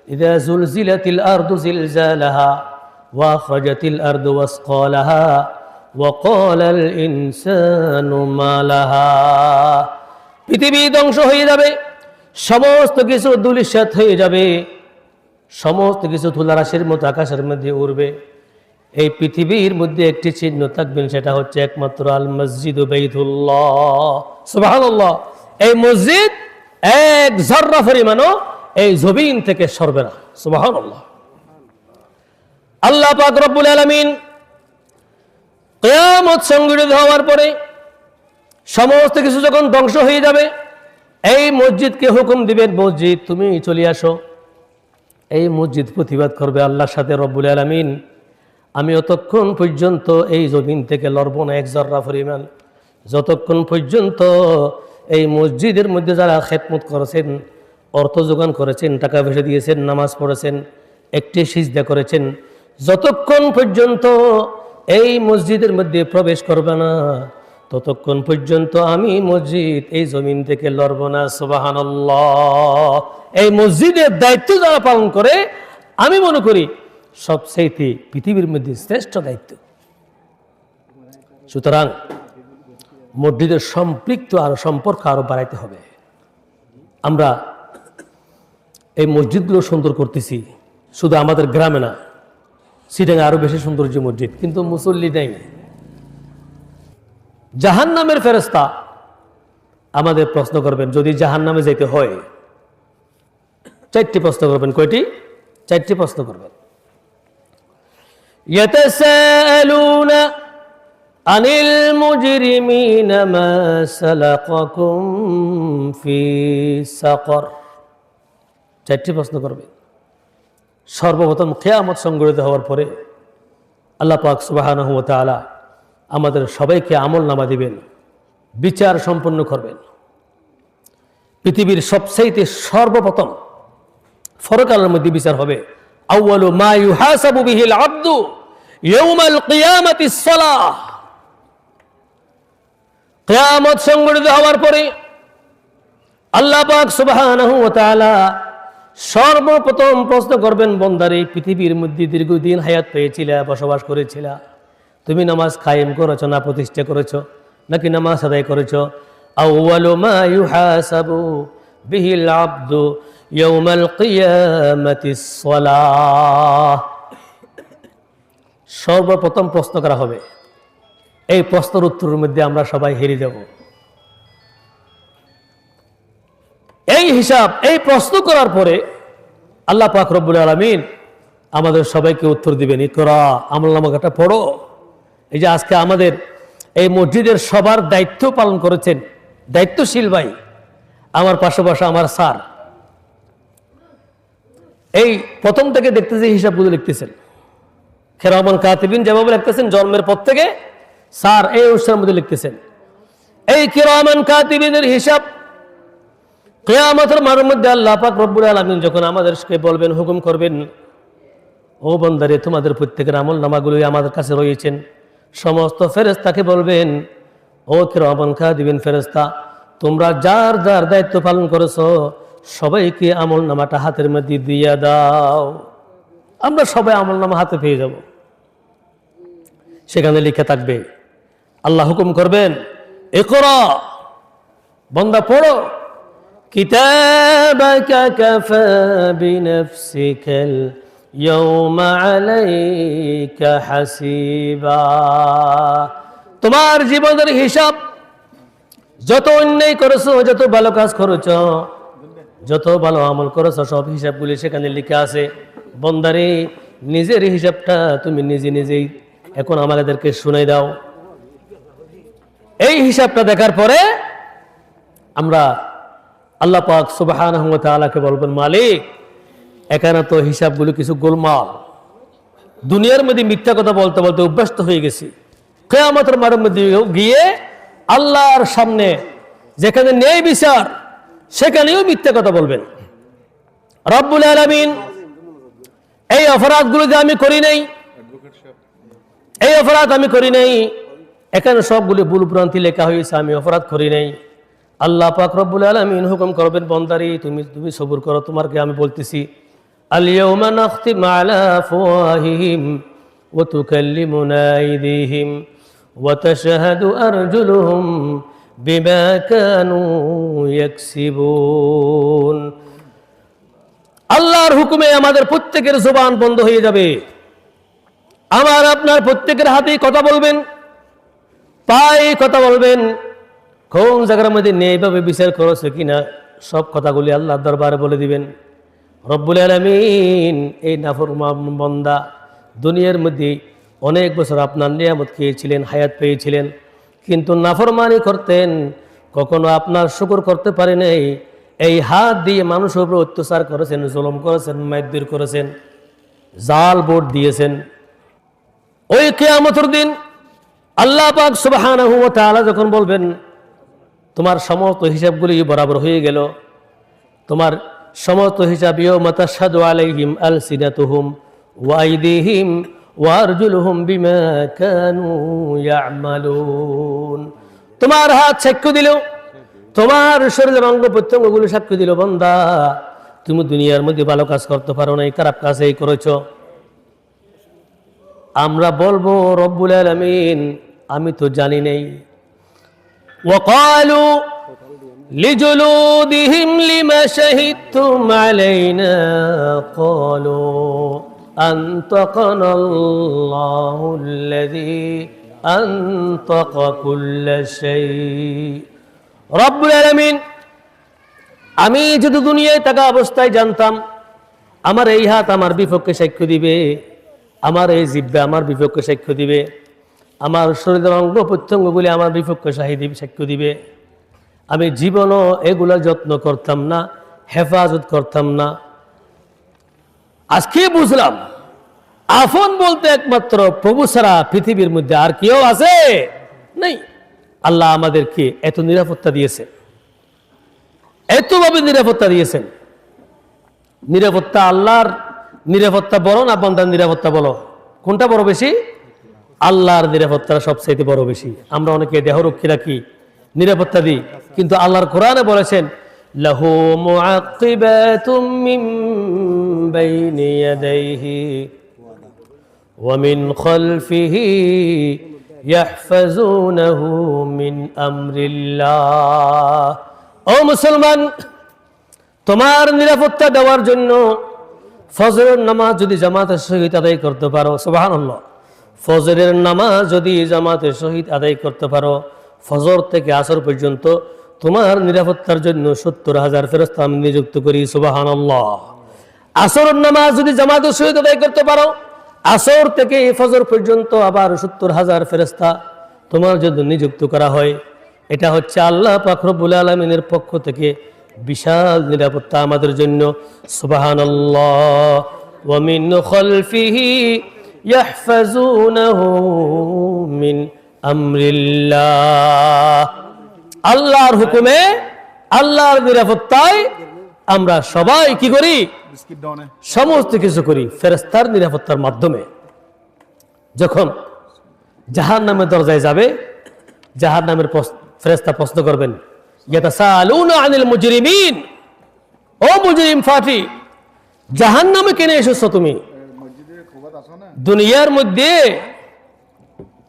ইযা যুলজিলাতিল আরদু জিলজালাহা ওয়া আখরাজাতিল আরদু আসকালাহা ওয়া ক্বালাল ইনসানু মা লাহা। পৃথিবী ধ্বংস হয়ে যাবে, সমস্ত কিছু ধূলিসাৎ হয়ে যাবে, সমস্ত কিছু তুলারাশির মতো আকাশের মধ্যে উড়বে। এই পৃথিবীর মধ্যে একটি চিহ্ন থাকবেন, সেটা হচ্ছে একমাত্র আল মসজিদু বাইতুল্লাহ। সুবহানাল্লাহ। এই মসজিদ এক যররা পরিমাণও এই জমিন থেকে সরবে না। সুবহানাল্লাহ। আল্লাহ পাক রব্বুল আলামিন কিয়ামত সংঘটিত হওয়ার পরে সমস্ত কিছু যখন ধ্বংস হয়ে যাবে, এই মসজিদকে হুকুম দিবেন, মসজিদ তুমি চলে আসো। এই মসজিদ প্রতিবাদ করবে আল্লাহর সাথে, রব্বুল আলামিন আমি অতক্ষণ পর্যন্ত এই জমিন থেকে লড়ব না এক যররা পরিমাণ, যতক্ষণ পর্যন্ত এই মসজিদের মধ্যে যারা খেদমত করেছেন, অর্থ যোগান করেছেন, টাকা পয়সা দিয়েছেন, নামাজ পড়েছেন, একটি সিজদা করেছেন, যতক্ষণ পর্যন্ত এই মসজিদের মধ্যে প্রবেশ করবে না, ততক্ষণ পর্যন্ত আমি মসজিদ এই জমিন থেকে লড়ব না। সুবহানাল্লাহ। এই মসজিদের দায়িত্ব যারা পালন করে, আমি মনে করি সবচেয়ে পৃথিবীর মধ্যে শ্রেষ্ঠ দায়িত্ব। সুতরাং মসজিদের সম্পৃক্ত আরো সম্পর্ক আরো বাড়াইতে হবে। আমরা এই মসজিদগুলো সুন্দর করতেছি, শুধু আমাদের গ্রামে না, সিটাঙে আরো বেশি সৌন্দর্য মসজিদ, কিন্তু মুসল্লি নেই। জাহান্নামের ফেরেশতা আমাদের প্রশ্ন করবেন, যদি জাহান্নামে যেতে হয়, চারটি প্রশ্ন করবেন। কয়টি? চারটি প্রশ্ন করবেন। ইয়াতাসাআলুনা আনিল মুজরিমিনা মা সালাকাকুম ফি সাকর। চারটি প্রশ্ন করবেন। সর্বপ্রথম কিয়ামত সংঘটিত হওয়ার পরে আল্লাহ পাক সুবহানাহু ওয়া তাআলা আমাদের সবাইকে আমলনামা দিবেন, বিচার সম্পন্ন করবেন। পৃথিবীর সবচেয়ে সর্বপ্রথম ফরকালের মধ্যে বিচার হবে। আউয়ালু মা ইউহাসাবু বিহিল আবদু ইয়াউমাল কিয়ামাতিস সালাহ। কিয়ামত সংঘটিত হওয়ার পরে আল্লাহ পাক সুবহানাহু ওয়া তাআলা সর্বপ্রথম প্রশ্ন করবেন, বান্দারে পৃথিবীর মধ্যে দীর্ঘদিন হায়াত পেয়েছিলা, বসবাস করেছিলা, তুমি নামাজ কায়েম করেছো না প্রতিষ্ঠা করেছো, নাকি নামাজ আদায় করেছো? আউয়ালু মা ইউহাসাবু বিহিল আবদু ইয়াউমাল কিয়ামাতিস সালাহ। সর্বপ্রথম প্রশ্ন করা হবে। এই প্রশ্নের উত্তরের মধ্যে আমরা সবাই হেরে যাব। এই হিসাব, এই প্রশ্ন করার পরে আল্লাহ পাক রব্বুল আলামিন আমাদের সবাইকে উত্তর দিবেন, ইকরা আমলনামাটা পড়ো। এই যে আজকে আমাদের এই মসজিদের সবার দায়িত্ব পালন করেছেন দায়িত্বশীল ভাই, আমার পাশাপাশি আমার স্যার, এই প্রথম থেকে দেখতেছি হিসাবগুলো লিখতেছেন, কিরামান কাতিবিন যেভাবে লিখতেছেন জন্মের পর থেকে, স্যার এই অনুষ্ঠানের মধ্যে লিখতেছেন। এই কিরামান কাতিবিনের হিসাব কিয়ামতের মাঠের মধ্যে আল্লাহ পাক রব্বুল আলামিন যখন আমাদেরকে বলবেন, হুকুম করবেন, ও বান্দারে তোমাদের প্রত্যেকের আমলনামাগুলোই আমাদের কাছে রয়েছেন। সমস্ত ফেরেশতাকে বলবেন, ও কিরামান কাতিবিন ফেরেশতা, তোমরা যার যার দায়িত্ব পালন করেছো সবাইকে আমলনামাটা হাতের মধ্যে দিয়ে দাও। আমরা সবাই আমলনামা হাতে পেয়ে যাব। সেখানে লিখে থাকবে, আল্লাহ হুকুম করবেন, ইকরা, বান্দা পড়ো, কিতাবাকা কাফা বিনফসিকাল ইয়াওমা আলাইকা হাসিবা। তোমার জীবনের হিসাব, যত অন্যায় করেছো, যত ভালো কাজ করেছো, যত ভালো আমল করেছো, সব হিসাবগুলি সেখানে লিখে আছে। বান্দারে নিজের হিসাবটা তুমি নিজে নিজেই এখন আমাদেরকে শুনাই দাও। এই হিসাবটা দেখার পরে আমরা আল্লাহ পাক সুবহানাহু ওয়া তাআলাকে বলবেন, মালিক এখানে তো হিসাবগুলো কিছু গোলমাল, দুনিয়ার মধ্যে মিথ্যা কথা বলতে বলতে অভ্যস্ত হয়ে গেছি, কিয়ামতের মাঠের মধ্যে গিয়ে আল্লাহর সামনে যেখানে ন্যায় বিচার সেখানেও মিথ্যা কথা বলবেন। রব্বুল আলামিন এই অপরাধগুলো যে আমি করি নাই, এই অপরাধ আমি করি নাই, এখানে সবগুলো ভুল ভ্রান্তি লেখা হয়েছে, আমি অপরাধ করি নাই। আল্লাহ পাক রব্বুল আলামিন হুকুম করবেন, বান্দারে তুমি সবুর করো, তোমাকে আমি বলতেছি اليوم نختم على أفواههم وتكلمنا أيديهم وتشهد أرجلهم بما كانوا يكسبون আল্লাহর হুকুমে আমাদের প্রত্যেকের জবান বন্ধ হয়ে যাবে। আমার আপনার প্রত্যেকের হাতেই কথা বলবেন, পায়ে কথা বলবেন। কোন জায়গার মধ্যে ন্যায়ভাবে বিচার করেছে কিনা সব কথাগুলি আল্লাহর দরবারে বলে দিবেন। রব্বুল আলামিন, এই নাফরমান বান্দা দুনিয়ার মধ্যে অনেক বছর আপনার নিয়ামত খেয়েছিলেন, হায়াত পেয়েছিলেন, কিন্তু নাফরমানি করতেন, কখনো আপনার শুকর করতে পারে নাই। এই হাত দিয়ে মানুষের উপর অত্যাচার করেছেন, জুলুম করেছেন, মারধর করেছেন, জাল ভোট দিয়েছেন। ওই কিয়ামতের দিন আল্লাহ পাক সুবহানাহু ওয়া তাআলা যখন বলবেন তোমার সমস্ত হিসাবগুলি বরাবর হয়ে গেল, তোমার সমস্ত হিসাব ইয়াউমা তাশহাদু আলাইহিম আলসিনাতুহুম ওয়া আইদিহিম ওয়া আরজুলুহুম বিমা কানু ইয়ামালুন। তোমার হাত সাক্ষ্য দিল, তোমার শরীরের অঙ্গ প্রত্যঙ্গগুলো সাক্ষ্য দিল, বান্দা তুমি দুনিয়ার মধ্যে ভালো কাজ করতে পারো নাই, খারাপ কাজই করেছো। আমরা বলবো রব্বুল আলামিন আমি তো জানি নাই। ওয়াকালু লিজুলুদিহিম লিমা শাহিদতুম আলাইনা ক্বালু আনতাকানাল্লাহুল্লাযী আনতাকা কুল্লা শাই। রব্বুল আলামিন, আমি যদি দুনিয়ায় থাকা অবস্থায় জানতাম আমার এই হাত আমার বিপক্ষে সাক্ষ্য দিবে, আমার এই জিহ্বা আমার বিপক্ষে সাক্ষ্য দিবে, আমার শরীরের অঙ্গ প্রত্যঙ্গগুলি আমার বিপক্ষে সাক্ষ্য দিবে, আমি জীবনও এগুলা যত্ন করতাম না, হেফাজত করতাম না। আজকে বুঝলাম আপন বলতে একমাত্র প্রভু ছাড়া পৃথিবীর মধ্যে আর কেউ আছে নেই। আল্লাহ আমাদেরকে এত নিরাপত্তা দিয়েছে, এতভাবে নিরাপত্তা দিয়েছেন। নিরাপত্তা আল্লাহর নিরাপত্তা বড় না বান্দার নিরাপত্তা বলো, কোনটা বড় বেশি? আল্লাহর নিরাপত্তা সবচাইতে বড় বেশি। আমরা অনেকে দেহরক্ষী রাখি, নিরাপত্তা দিই, কিন্তু আল্লাহর কোরআনে বলেছেন লাহু মুআক্কিবাতুম মিন বাইনি ইয়াদাইহি ওয়া মিন খালফিহি ইয়াহফাজুনাহু মিন আমরিল্লাহ। ও মুসলমান, তোমার নিরাপত্তা দেওয়ার জন্য ফজরের নামাজ যদি জামাতের সহিত আদায় করতে পারো, সুবহানাল্লাহ, ফজরের নামাজ যদি জামাতের সহিত আদায় করতে পারো, ফজর থেকে আসর পর্যন্ত তোমার নিরাপত্তার জন্য ৭০,০০০ ফেরেশতা আমি নিযুক্ত করি, সুবহানাল্লাহ। আসরের নামাজ যদি জামাতের সহিত আদায় করতে পারো, আসর থেকে ফজর পর্যন্ত আবার ৭০,০০০ ফেরেশতা তোমার জন্য নিযুক্ত করা হয়। এটা হচ্ছে আল্লাহ পাক রব্বুল আলামিনের পক্ষ থেকে বিশাল নিরাপত্তা আমাদের জন্য, সুবহানাল্লাহ। ওয়া মিন খালফিহি ইয়াহফাজুনাহু মিন আমরিল্লাহ। আল্লাহর হুকুমে, আল্লাহর নিরাপত্তায় আমরা সবাই কি করি? সমস্ত কিছু করি ফেরেশতার নিরাপত্তার মাধ্যমে। যখন জাহান্নামের দরজায় যাবে, জাহান্নামের ফেরেশতা প্রশ্ন করবেন ইয়াতাসাআলুনা আনিল মুজরিমিন, ও মুজরিম ফাটি, জাহান্নামে কেন এসেছো তুমি? দুনিয়ার মধ্যে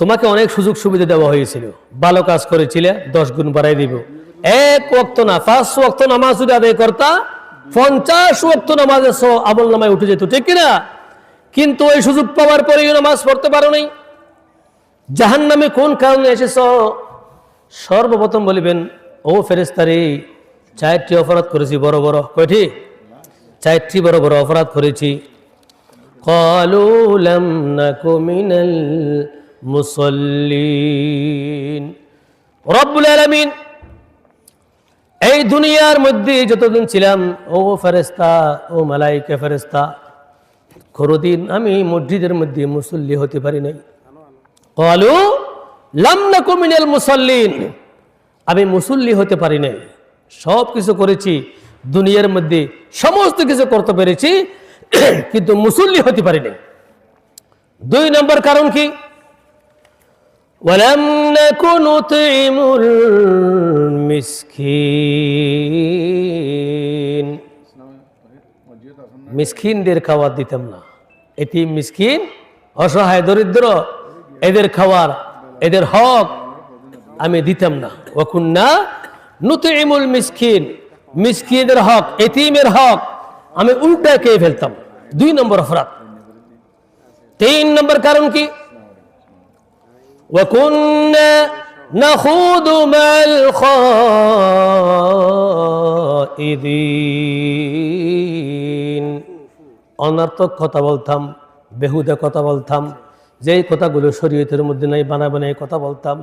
তোমাকে অনেক সুযোগ সুবিধা দেওয়া হয়েছিল, ভালো কাজ করেছিলে, 10 গুণ বাড়াই দিব। এক ওয়াক্ত না, 5 ওয়াক্ত নামাজ যদি আদায় করতা 50 ওয়াক্ত নামাজের আমল নামায় উঠে যেত, ঠিক কিনা? কিন্তু ওই সুযোগ পাওয়ার পরেই নামাজ পড়তে পারো নাই। জাহান্নামে কোন কারণে এসেছো? সর্বপ্রথম বলিবেন ও ফেরেশতারে 4টি অপরাধ করেছি বড় বড়। কয়টি? 4টি বড় বড় অপরাধ করেছি। ক্বালু লাম নাকু মিনাল মুসাল্লিন। রব্বুল আলামিন, এই দুনিয়ার মধ্যে যতদিন ছিলাম, ও ফেরেশতা, ও মালায়েকা ফেরেশতা, কোনদিন আমি মসজিদের মধ্যে মুসল্লি হতে পারি নাই। ক্বালু লাম নাকু মিনাল মুসাল্লিন, আমি মুসল্লি হতে পারি নাই। সব কিছু করেছি দুনিয়ার মধ্যে, সমস্ত কিছু করতে পেরেছি, কিন্তু মুসল্লি হতে পারি নাই। 2 নম্বর কারণ কি? ওয়ালাম নাকু নুতঈমুল মিসকিন। মিসকিনদের খাবার দিতাম না। এতিম মিসকিন অসহায় দরিদ্র এদের খাবার এদের হক আমি দিতাম না। ওয়াকুন্না নুতইমুল মিসকিন, মিসকিনের হক এতিমের হক আমি উল্টা খেয়ে ফেলতাম। 2 নম্বর অপরাধ। 3 নম্বর কারণ কি? ওয়াকুন্না নাখুদু মাল খাইদিন, অনর্থক কথা বলতাম, বেহুদা কথা বলতাম, যেই কথাগুলো শরীয়তের মধ্যে নাই বানায় কথা বলতাম,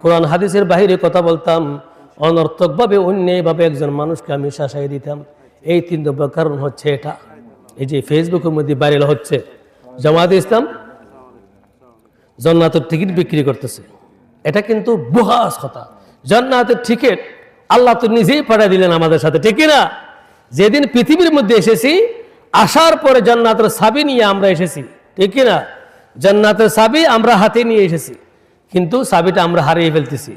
কোরআন হাদিসের বাহিরে কথা বলতাম, অনর্থকভাবে অন্যায়ভাবে একজন মানুষকে আমি শাসাই দিতাম। এই 3 নম্বর কারণ হচ্ছে এটা। এই যে ফেসবুকের মধ্যে ভাইরাল হচ্ছে জামায়াতে ইসলাম জান্নাতের টিকিট বিক্রি করতেছে, এটা কিন্তু বুহাস কথা। জান্নাতের টিকিট আল্লাহ তো নিজেই পাঠিয়ে দিলেন আমাদের সাথে, ঠিক না? যেদিন পৃথিবীর মধ্যে এসেছি, আসার পরে জান্নাতের চাবি নিয়ে আমরা এসেছি, ঠিক না? জান্নাতের চাবি আমরা হাতে নিয়ে এসেছি, কিন্তু চাবিটা আমরা হারিয়ে ফেলতেছি।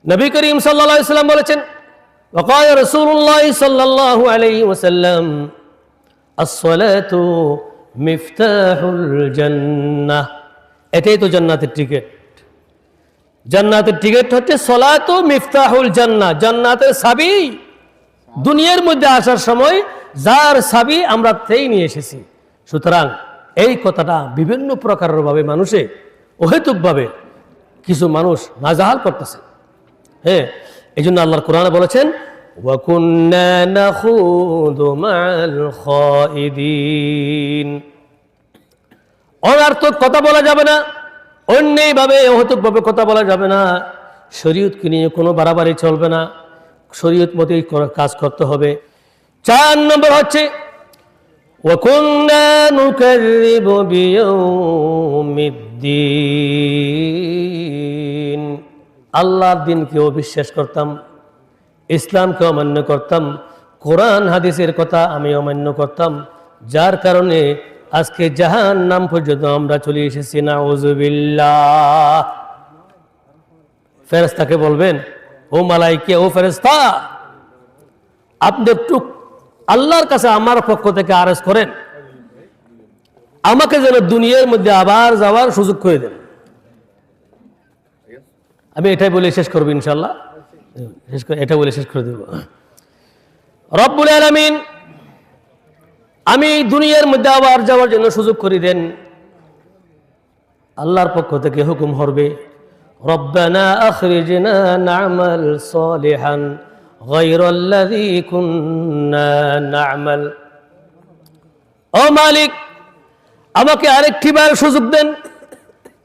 নবী করিম সাল্লাল্লাহু আলাইহি ওয়াসাল্লাম বলেছেন, ওয়াকাল রাসূলুল্লাহ সাল্লাল্লাহু আলাইহি ওয়াসাল্লাম, আস-সালাতু মিফতাহুল জান্নাহ। এটাই তো জান্নাতের টিকিট। জান্নাতের টিকিট হচ্ছে সালাতু মিফতাহুল জান্নাহ, জান্নাতের চাবি। দুনিয়ার মধ্যে আসার সময় যার চাবি আমরা তাই নিয়ে এসেছি। সুতরাং এই কথাটা বিভিন্ন প্রকারের ভাবে মানুষে অহেতুকভাবে কিছু মানুষ নাজাহাল করতেছে। হ্যাঁ, এই জন্য আল্লাহর কোরআনে বলেছেন, ওয়াকুন্না নাখুদু মাল খাইদিন। অনার্থক কথা বলা যাবে না, অন্যায়ভাবে অহেতুকভাবে কথা বলা যাবে না, শরীয়তকে নিয়ে কোনো বাড়াবাড়ি চলবে না, শরীয়ত মতেই কাজ করতে হবে। 4 নম্বর হচ্ছে ওয়াকুন্না নুকাযযিবু বিয়াউমিদ্দিন। আল্লাহর দিনকে অবিশ্বাস করতাম, ইসলামকে অমান্য করতাম, কোরআন হাদিসের কথা আমি অমান্য করতাম, যার কারণে আজকে জাহান্নাম পর্যন্ত আমরা চলে এসেছি। নাউযুবিল্লাহ। ফেরেশতাকে বলবেন, ও মালাইকা, ও ফেরেশতা, আপনি একটু আল্লাহর কাছে আমার পক্ষ থেকে আরজ করেন, আমাকে যেন দুনিয়ার মধ্যে আবার যাওয়ার সুযোগ করে দেন। আমি এটাই বলে শেষ করবো ইনশাআল্লাহ, এটা বলে শেষ করে দেব। রব্বুল আলামিন আমি দুনিয়ার মধ্যে আবার যাওয়ার জন্য সুযোগ করে দেন। আল্লাহর পক্ষ থেকে হুকুম হবে, রব্বানা আখরিজনা না'মাল সালিহান গায়রাল্লাযী কুন্না না'মাল। ও মালিক, আমাকে আরেকটি বার সুযোগ দেন,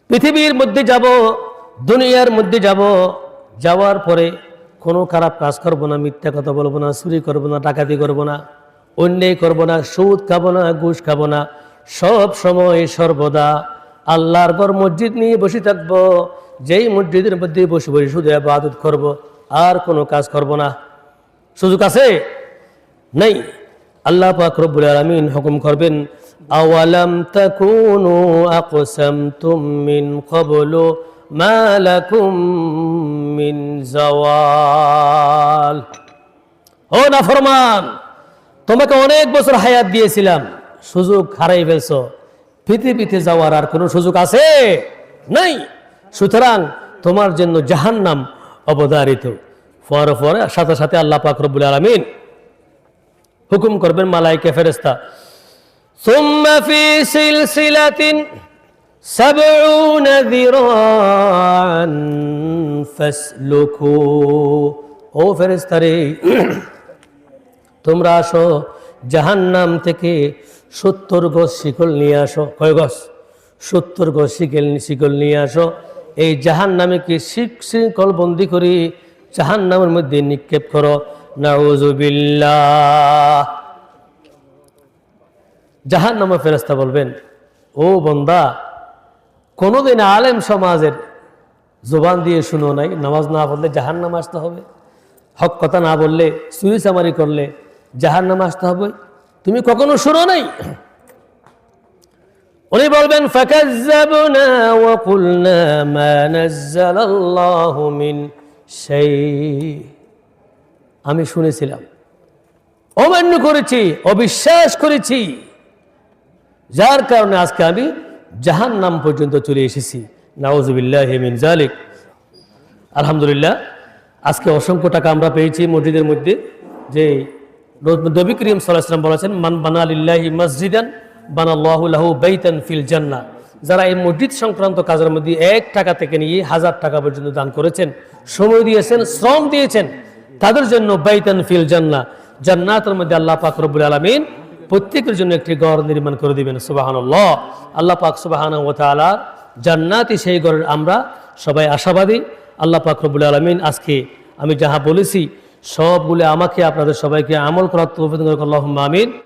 পৃথিবীর মধ্যে যাব, দুনিয়ার মধ্যে যাব, যাওয়ার পরে কোনো খারাপ কাজ করব না, মিথ্যা কথা বলবো না, চুরি করব না, ডাকাতি করব না, অন্যায় করব না, সুদ খাবো না, ঘুষ খাবো না, সব সময় সর্বদা আল্লাহর ঘর মসজিদ নিয়ে বসে থাকবো, যেই মসজিদের মধ্যে বসে বসে শুধু ইবাদত করব, আর কোনো কাজ করব না। সুযোগ আছে? নাই। আল্লাহ পাক রব্বুল আলামিন হুকুম করবেন, আওয়ালাম তাকুনু আকসামতুম মিন ক্বাবলু মা লাকুম মিন জাওয়াল। ও নাফরমান, তোমাকে অনেক বছর হায়াত দিয়েছিলাম, সুযোগ হারাই ফেলছো, পৃথিবীতে যাওয়ার আর কোনো সুযোগ আছে? নাই। সুতরাং তোমার জন্য জাহান্নাম অবধারিত। পরে সাথে সাথে আল্লাহ পাক রব্বুল আলামিন হুকুম করবেন মালায়েকা ফেরেশতা, সুম্মা ফি সিলসিলাতিন 70 যিরাআন ফাসলুকু। ও ফেরেশতারে, তোমরা আসো, জাহান্নাম থেকে 70 গজ শিকল নিয়ে আসো। কয় গজ? 70 গজ শিকল নিয়ে আসো। এই জাহান্নামে কি শিকল বন্দি করি জাহান্নামের মধ্যে নিক্ষেপ করো। নাউযুবিল্লাহ। জাহান্নামের ফেরেশতা বলবেন, ও বান্দা, কোনদিন আলেম সমাজের জবান দিয়ে শুনো নাই নামাজ না পড়লে জাহান্নামে আসতে হবে, হক কথা না বললে, চুরি চামারি করলে জাহান্নামে আসতে হবে? তুমি কখনো শুনো নাই? উনি বলবেন, ফাকাজ্জাবনা ওয়া কুলনা মা নাযালাল্লাহু মিন শাই। আমি শুনেছিলাম, অমান্য করেছি, অবিশ্বাস করেছি, যার কারণে আজকে আমি জাহান্নাম পর্যন্ত চলে এসেছি। নাউযুবিল্লাহি মিন যালিক। আলহামদুলিল্লাহ, আজকে অসংখ্য টাকা আমরা পেয়েছি মসজিদের মধ্যে। যে নবী করিম সাল্লাল্লাহু আলাইহি ওয়াসাল্লাম বলেছেন, মান বানা লিল্লাহি মসজিদান বানাল্লাহু লাহু বাইতান ফিল জান্নাহ। যারা এই মসজিদ সংক্রান্ত কাজের মধ্যে 1 টাকা থেকে নিয়ে 1000 টাকা পর্যন্ত দান করেছেন, সময় দিয়েছেন, শ্রম দিয়েছেন, তাদের জন্য বাইতান ফিল জান্নাহ, জান্নাতের মধ্যে আল্লাহ পাক রব্বুল আলামিন প্রত্যেকের জন্য একটি ঘর নির্মাণ করে দিবেন। সুবহানাল্লাহ। আল্লাহ পাক সুবহানাহু ওয়া তাআলা জান্নাতি সেই ঘরের আমরা সবাই আশাবাদী। আল্লাহ পাক রব্বুল আলামিন আজকে আমি যাহা বলেছি সবগুলো আমাকে আপনাদের সবাইকে আমল করার তৌফিক দান করুন। আল্লাহুম্মা আমিন।